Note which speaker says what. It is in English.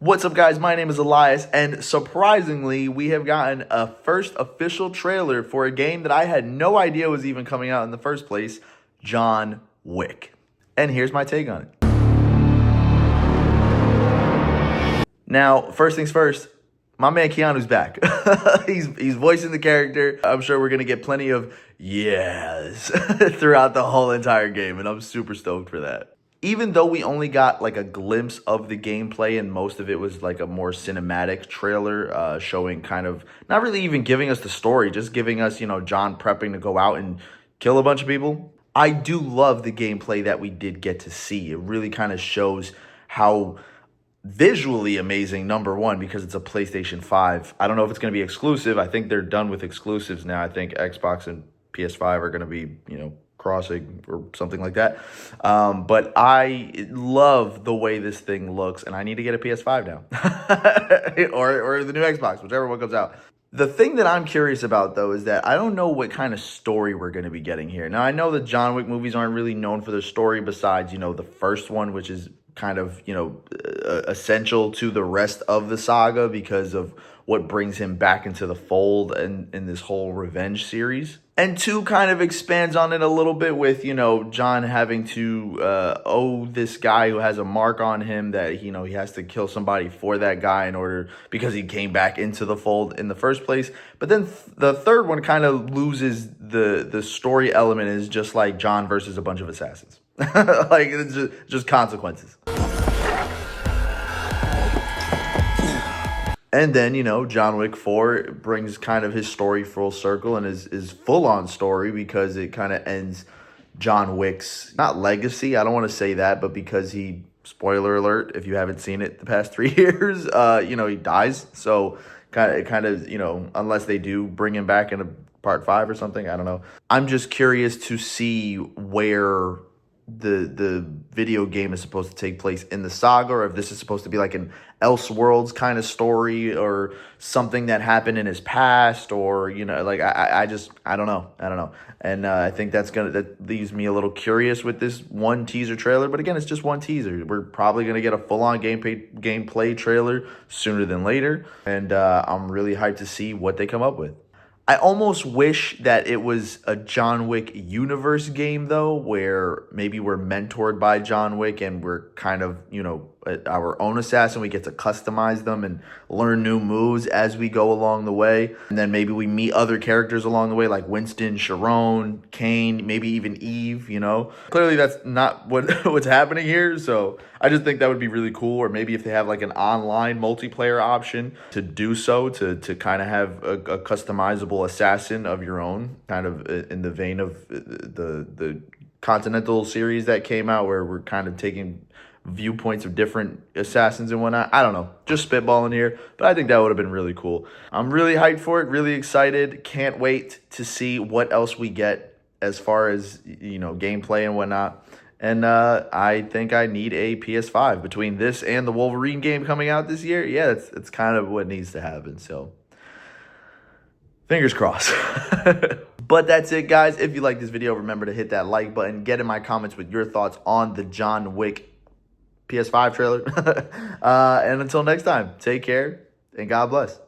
Speaker 1: What's up, guys? My name is Elias, and surprisingly, we have gotten a first official trailer for a game that I had no idea was even coming out in the first place, John Wick. And here's my take on it. Now, first things first, my man Keanu's back. he's voicing the character. I'm sure we're going to get plenty of yes throughout the whole entire game, and I'm super stoked for that. Even though we only got like a glimpse of the gameplay and most of it was like a more cinematic trailer showing kind of not really even giving us the story, just giving us, John prepping to go out and kill a bunch of people. I do love the gameplay that we did get to see. It really kind of shows how visually amazing, number one, because it's a PlayStation 5. I don't know if it's going to be exclusive. I think they're done with exclusives now. I think Xbox and PS5 are going to be, crossing or something like that. But I love the way this thing looks, and I need to get a PS5 now or the new Xbox, whichever one comes out. The thing that I'm curious about, though, is that I don't know what kind of story we're going to be getting here. Now, I know the John Wick movies aren't really known for their story besides, the first one, which is kind of, essential to the rest of the saga because of what brings him back into the fold in this whole revenge series. And 2 kind of expands on it a little bit with, John having to owe this guy who has a mark on him that, he has to kill somebody for that guy because he came back into the fold in the first place. But then the third one kind of loses the story element, is just like John versus a bunch of assassins. Like, it's just consequences. And then, John Wick 4 brings kind of his story full circle and is full-on story because it kind of ends John Wick's, not legacy, I don't want to say that, but because he, spoiler alert, if you haven't seen it the past 3 years, he dies. So kind of, unless they do bring him back in a part 5 or something, I don't know. I'm just curious to see where the video game is supposed to take place in the saga, or if this is supposed to be like an Elseworlds kind of story or something that happened in his past, or I don't know. And I think that leaves me a little curious with this one teaser trailer, but again, it's just one teaser. We're probably going to get a full-on gameplay trailer sooner than later, and I'm really hyped to see what they come up with. I almost wish that it was a John Wick universe game, though, where maybe we're mentored by John Wick and we're kind of, our own assassin. We get to customize them and learn new moves as we go along the way. And then maybe we meet other characters along the way, like Winston, Sharon, Kane, maybe even Eve, Clearly that's not what's happening here. So I just think that would be really cool. Or maybe if they have like an online multiplayer option to do so, to kind of have a customizable assassin of your own, kind of in the vein of the Continental series that came out, where we're kind of taking viewpoints of different assassins and whatnot. I don't know, just spitballing here, but I think that would have been really cool. I'm really hyped for it, really excited. Can't wait to see what else we get as far as, gameplay and whatnot. And I think I need a PS5 between this and the Wolverine game coming out this year. Yeah, it's kind of what needs to happen. So fingers crossed. But that's it, guys. If you like this video, remember to hit that like button. Get in my comments with your thoughts on the John Wick PS5 trailer. And until next time, take care and God bless.